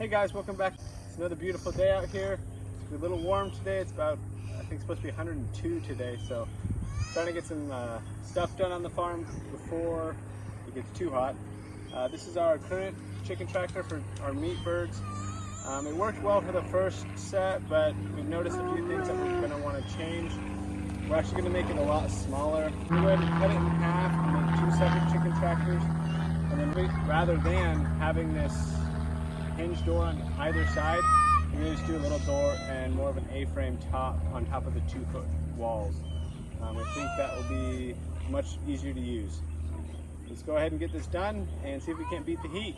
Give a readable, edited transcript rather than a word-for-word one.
Hey guys, welcome back. It's another beautiful day out here. It's a little warm today. It's about, I think it's supposed to be 102 today, so trying to get some stuff done on the farm before it gets too hot. This is our current Chickentractor for our meat birds. It worked well for the first set, but we've noticed a few things that we're going to want to change. We're actually going to make it a lot smaller. We're going to cut it in half and make two separate Chickentractors, and then rather than having this hinge door on either side, we're going to just do a little door and more of an A-frame top on top of the 2-foot walls. I think that will be much easier to use. Let's go ahead and get this done and see if we can't beat the heat.